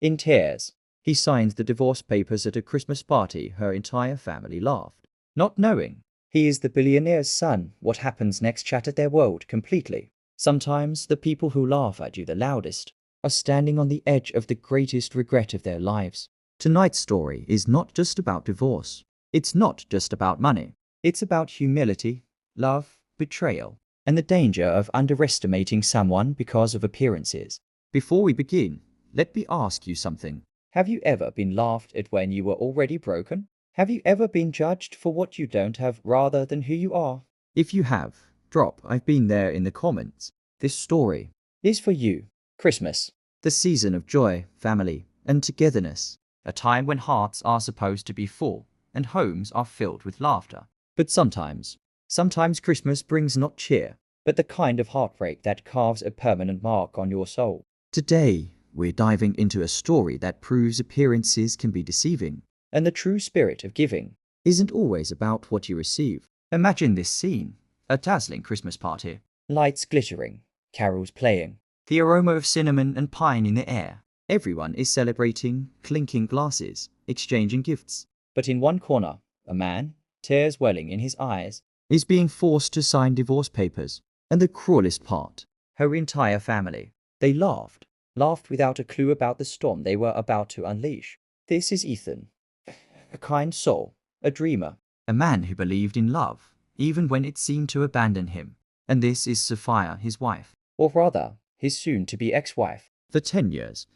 In tears, he signed the divorce papers at a Christmas party. Her entire family laughed. Not knowing he is the billionaire's son, what happens next shattered their world completely. Sometimes the people who laugh at you the loudest are standing on the edge of the greatest regret of their lives. Tonight's story is not just about divorce. It's not just about money. It's about humility, love, betrayal, and the danger of underestimating someone because of appearances. Before we begin, let me ask you something. Have you ever been laughed at when you were already broken? Have you ever been judged for what you don't have rather than who you are? If you have, drop "I've been there" in the comments. This story is for you. Christmas, the season of joy, family, and togetherness. A time when hearts are supposed to be full and homes are filled with laughter. But sometimes Christmas brings not cheer, but the kind of heartbreak that carves a permanent mark on your soul. Today, we're diving into a story that proves appearances can be deceiving, and the true spirit of giving isn't always about what you receive. Imagine this scene: a dazzling Christmas party, lights glittering, carols playing, the aroma of cinnamon and pine in the air. Everyone is celebrating, clinking glasses, exchanging gifts. But in one corner, a man, tears welling in his eyes, is being forced to sign divorce papers. And the cruelest part, her entire family, they laughed without a clue about the storm they were about to unleash. This is Ethan, a kind soul, a dreamer, a man who believed in love, even when it seemed to abandon him. And this is Sophia, his wife, or rather, his soon-to-be ex-wife. For 10 years,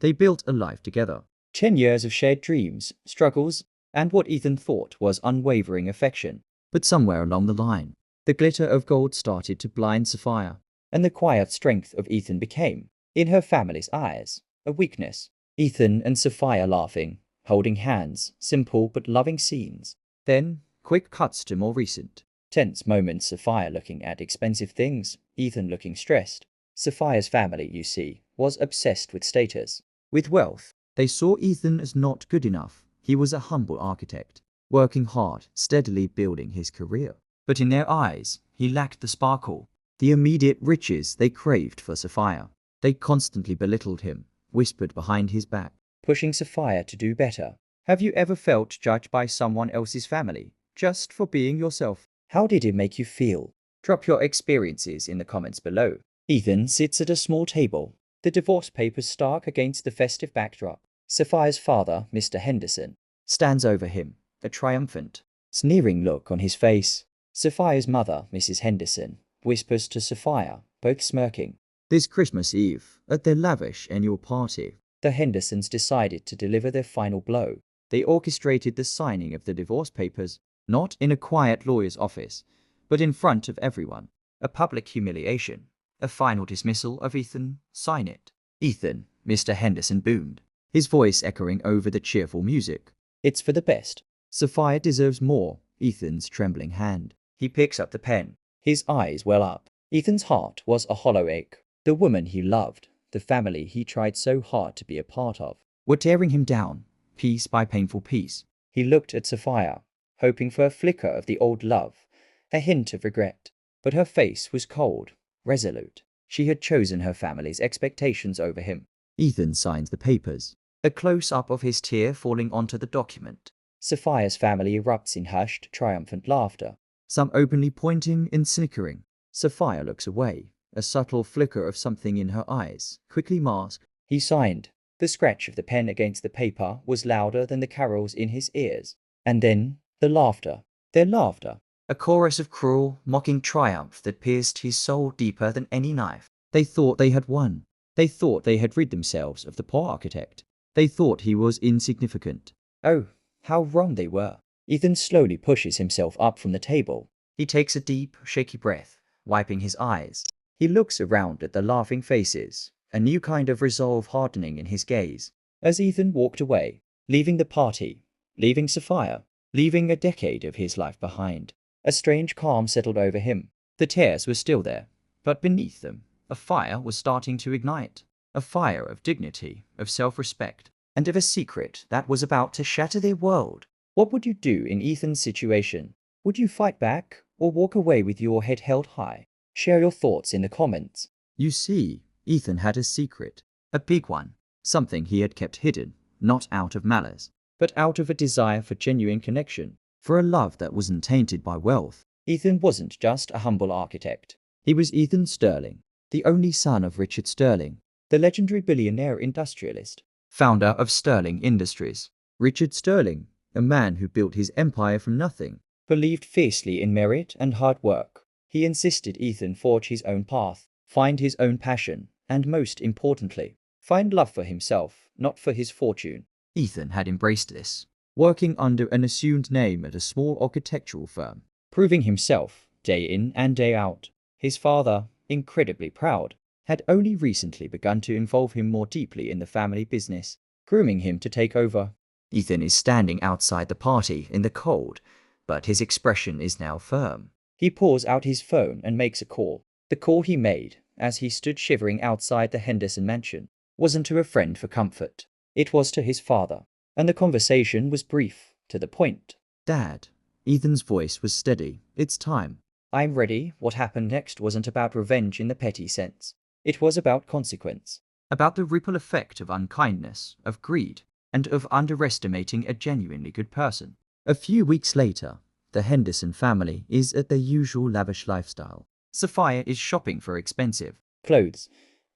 they built a life together. 10 years of shared dreams, struggles, and what Ethan thought was unwavering affection. But somewhere along the line, the glitter of gold started to blind Sophia, and the quiet strength of Ethan became, in her family's eyes, a weakness. Ethan and Sophia laughing, holding hands, simple but loving scenes. Then, quick cuts to more recent, tense moments. Sophia looking at expensive things, Ethan looking stressed. Sophia's family, you see, was obsessed with status, with wealth. They saw Ethan as not good enough. He was a humble architect, working hard, steadily building his career. But in their eyes, he lacked the sparkle, the immediate riches they craved for Sophia. They constantly belittled him, whispered behind his back, pushing Sophia to do better. Have you ever felt judged by someone else's family, just for being yourself? How did it make you feel? Drop your experiences in the comments below. Ethan sits at a small table, the divorce papers stark against the festive backdrop. Sophia's father, Mr. Henderson, stands over him, a triumphant, sneering look on his face. Sophia's mother, Mrs. Henderson, whispers to Sophia, both smirking. This Christmas Eve, at their lavish annual party, the Hendersons decided to deliver their final blow. They orchestrated the signing of the divorce papers, not in a quiet lawyer's office, but in front of everyone. A public humiliation, a final dismissal of Ethan. Sign it. Ethan, Mr. Henderson boomed, his voice echoing over the cheerful music. It's for the best. Sophia deserves more. Ethan's trembling hand. He picks up the pen. His eyes well up. Ethan's heart was a hollow ache. The woman he loved, the family he tried so hard to be a part of, were tearing him down, piece by painful piece. He looked at Sophia, hoping for a flicker of the old love, a hint of regret. But her face was cold, resolute. She had chosen her family's expectations over him. Ethan signs the papers, a close-up of his tear falling onto the document. Sophia's family erupts in hushed, triumphant laughter, some openly pointing and snickering. Sophia looks away, a subtle flicker of something in her eyes, quickly masked. He signed. The scratch of the pen against the paper was louder than the carols in his ears. And then, the laughter. Their laughter. A chorus of cruel, mocking triumph that pierced his soul deeper than any knife. They thought they had won. They thought they had rid themselves of the poor architect. They thought he was insignificant. Oh, how wrong they were. Ethan slowly pushes himself up from the table. He takes a deep, shaky breath, wiping his eyes. He looks around at the laughing faces, a new kind of resolve hardening in his gaze. As Ethan walked away, leaving the party, leaving Sophia, leaving a decade of his life behind, a strange calm settled over him. The tears were still there, but beneath them, a fire was starting to ignite. A fire of dignity, of self-respect, and of a secret that was about to shatter their world. What would you do in Ethan's situation? Would you fight back, or walk away with your head held high? Share your thoughts in the comments. You see, Ethan had a secret, a big one, something he had kept hidden, not out of malice, but out of a desire for genuine connection, for a love that wasn't tainted by wealth. Ethan wasn't just a humble architect. He was Ethan Sterling, the only son of Richard Sterling, the legendary billionaire industrialist, founder of Sterling Industries. Richard Sterling, a man who built his empire from nothing, believed fiercely in merit and hard work. He insisted Ethan forge his own path, find his own passion, and most importantly, find love for himself, not for his fortune. Ethan had embraced this, working under an assumed name at a small architectural firm, proving himself day in and day out. His father, incredibly proud, had only recently begun to involve him more deeply in the family business, grooming him to take over. Ethan is standing outside the party in the cold, but his expression is now firm. He pulls out his phone and makes a call. The call he made, as he stood shivering outside the Henderson mansion, wasn't to a friend for comfort. It was to his father, and the conversation was brief, to the point. "Dad." Ethan's voice was steady. "It's time." "I'm ready." What happened next wasn't about revenge in the petty sense. It was about consequence. About the ripple effect of unkindness, of greed, and of underestimating a genuinely good person. A few weeks later, the Henderson family is at their usual lavish lifestyle. Sophia is shopping for expensive clothes.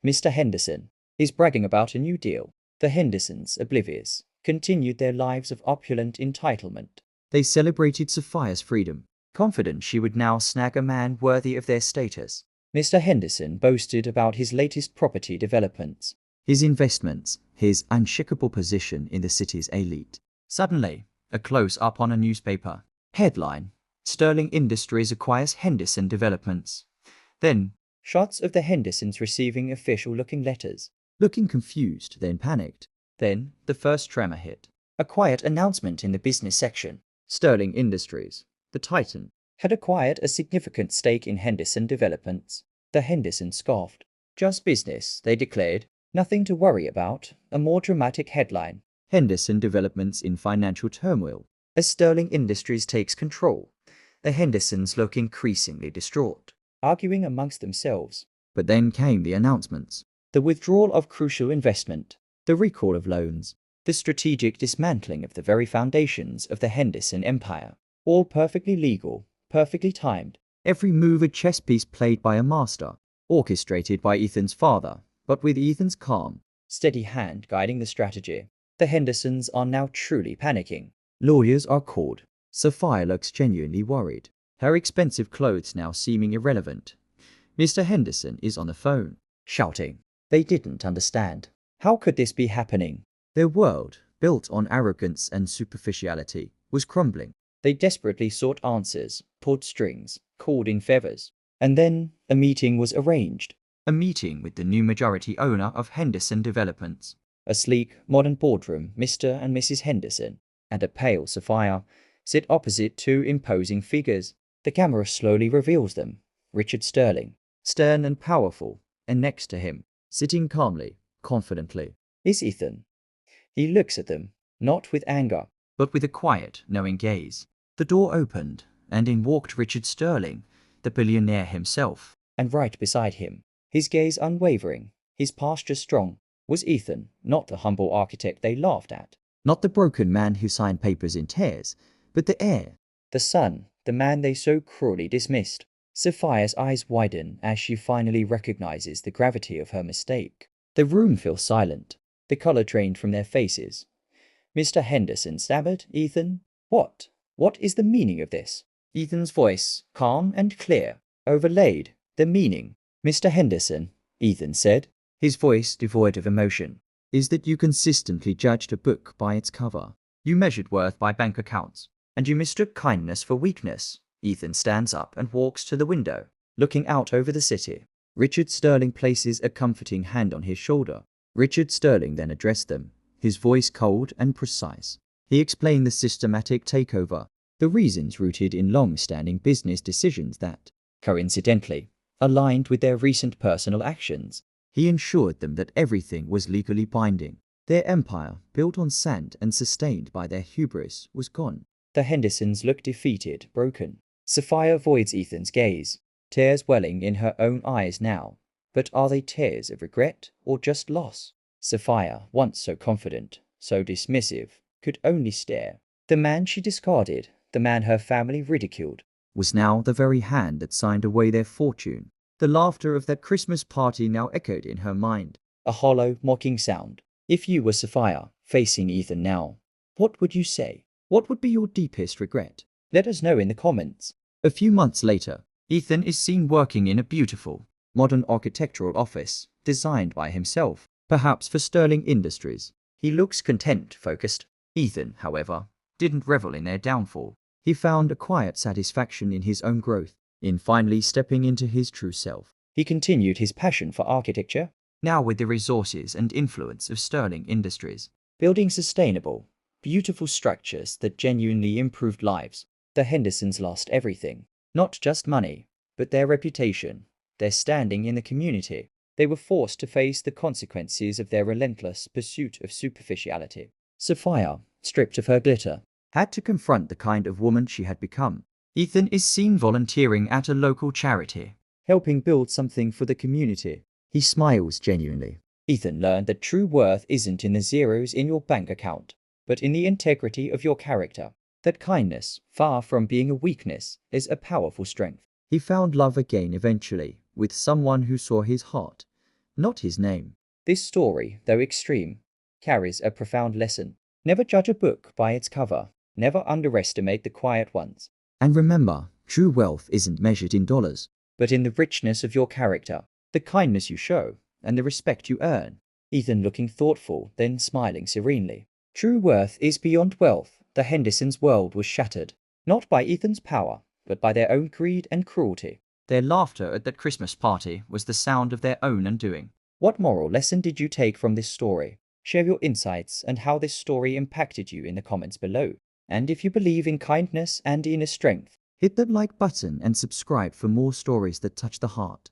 Mr. Henderson is bragging about a new deal. The Hendersons, oblivious, continued their lives of opulent entitlement. They celebrated Sophia's freedom, confident she would now snag a man worthy of their status. Mr. Henderson boasted about his latest property developments, his investments, his unshakable position in the city's elite. Suddenly, a close-up on a newspaper. Headline: Sterling Industries acquires Henderson Developments. Then, shots of the Hendersons receiving official-looking letters, looking confused, then panicked. Then, the first tremor hit. A quiet announcement in the business section. Sterling Industries, the titan, had acquired a significant stake in Henderson Developments. The Hendersons scoffed. "Just business," they declared. "Nothing to worry about." A more dramatic headline: Henderson Developments in financial turmoil. As Sterling Industries takes control, the Hendersons look increasingly distraught, arguing amongst themselves. But then came the announcements. The withdrawal of crucial investment, the recall of loans, the strategic dismantling of the very foundations of the Henderson empire. All perfectly legal, perfectly timed. Every move a chess piece played by a master, orchestrated by Ethan's father, but with Ethan's calm, steady hand guiding the strategy. The Hendersons are now truly panicking. Lawyers are called. Sophia looks genuinely worried, her expensive clothes now seeming irrelevant. Mr. Henderson is on the phone, shouting. They didn't understand. How could this be happening? Their world, built on arrogance and superficiality, was crumbling. They desperately sought answers, pulled strings, called in favors. And then a meeting was arranged. A meeting with the new majority owner of Henderson Developments. A sleek, modern boardroom, Mr. and Mrs. Henderson, and a pale Sophia, sit opposite two imposing figures. The camera slowly reveals them. Richard Sterling, stern and powerful, and next to him, sitting calmly, confidently, is Ethan. He looks at them, not with anger, but with a quiet, knowing gaze. The door opened, and in walked Richard Sterling, the billionaire himself, and right beside him, his gaze unwavering, his posture strong, was Ethan, not the humble architect they laughed at, not the broken man who signed papers in tears, but the heir, the son, the man they so cruelly dismissed. Sophia's eyes widen as she finally recognizes the gravity of her mistake. The room feels silent, the color drained from their faces. Mr. Henderson stammered. "Ethan, what? What is the meaning of this?" Ethan's voice, calm and clear, overlaid the meaning. "Mr. Henderson," Ethan said, his voice devoid of emotion, "is that you consistently judged a book by its cover. You measured worth by bank accounts, and you mistook kindness for weakness." Ethan stands up and walks to the window, looking out over the city. Richard Sterling places a comforting hand on his shoulder. Richard Sterling then addressed them, his voice cold and precise. He explained the systematic takeover, the reasons rooted in long-standing business decisions that, coincidentally, aligned with their recent personal actions. He assured them that everything was legally binding. Their empire, built on sand and sustained by their hubris, was gone. The Hendersons look defeated, broken. Sophia avoids Ethan's gaze, tears welling in her own eyes now. But are they tears of regret or just loss? Sapphire, once so confident, so dismissive, could only stare. The man she discarded, the man her family ridiculed, was now the very hand that signed away their fortune. The laughter of that Christmas party now echoed in her mind, a hollow, mocking sound. If you were Sapphire, facing Ethan now, what would you say? What would be your deepest regret? Let us know in the comments. A few months later, Ethan is seen working in a beautiful, modern architectural office, designed by himself, perhaps for Sterling Industries. He looks content, focused. Ethan, however, didn't revel in their downfall. He found a quiet satisfaction in his own growth, in finally stepping into his true self. He continued his passion for architecture, now with the resources and influence of Sterling Industries, building sustainable, beautiful structures that genuinely improved lives. The Hendersons lost everything, not just money, but their reputation, their standing in the community. They were forced to face the consequences of their relentless pursuit of superficiality. Sapphire, stripped of her glitter, had to confront the kind of woman she had become. Ethan is seen volunteering at a local charity, helping build something for the community. He smiles genuinely. Ethan learned that true worth isn't in the zeros in your bank account, but in the integrity of your character. That kindness, far from being a weakness, is a powerful strength. He found love again eventually, with someone who saw his heart, not his name. This story, though extreme, carries a profound lesson. Never judge a book by its cover. Never underestimate the quiet ones. And remember, true wealth isn't measured in dollars, but in the richness of your character, the kindness you show, and the respect you earn. Ethan looking thoughtful, then smiling serenely. True worth is beyond wealth. The Hendersons' world was shattered, not by Ethan's power, but by their own greed and cruelty. Their laughter at that Christmas party was the sound of their own undoing. What moral lesson did you take from this story? Share your insights and how this story impacted you in the comments below. And if you believe in kindness and inner strength, hit that like button and subscribe for more stories that touch the heart.